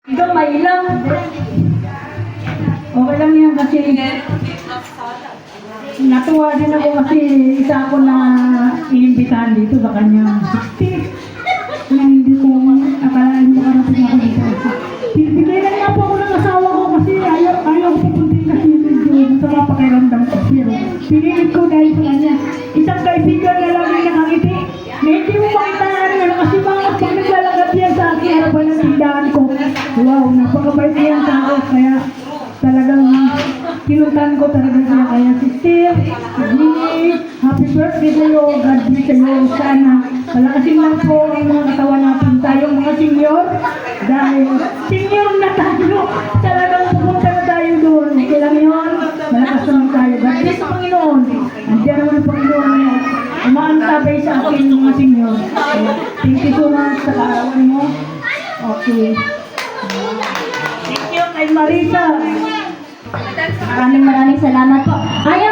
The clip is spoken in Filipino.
Ikaw may ilang. Okay lang yan kasi natuwa din ako kasi isa ako na inimbitahan dito sa kanyang 60. Na hindi ko akalain mo karating ako dito. Bibigay lang nga po ako ng asawa ko kasi ayaw ko pupuntin kasi medyo sa mga pakiramdam ko. Pero pinilit ko dahil sa kanya. Isang kaibigan na lang yung nakangiti. Na hindi mo makitaan na kasi mga pag naglalakad yan sa akin harapan ng tindahan ko. Wow, napakabait yan sa ako. Kaya talagang pinuntahan ko talaga siya. Kaya sister, Jenny, happy birthday sa'yo. God bless sa'yo. Sana palakasin lang po ang mga katawan natin tayong mga senior. Dahil senior na tayo. Talagang pupunta na tayo doon. Okay lang yun. Malakas naman tayo. God bless sa Panginoon. Andiyan naman ang Panginoon. Umaantabay sa akin mga senior. Kaya, thank you so much sa kaarawan mo. Okay. Thank you kay Marisa. Maraming salamat po. Ayaw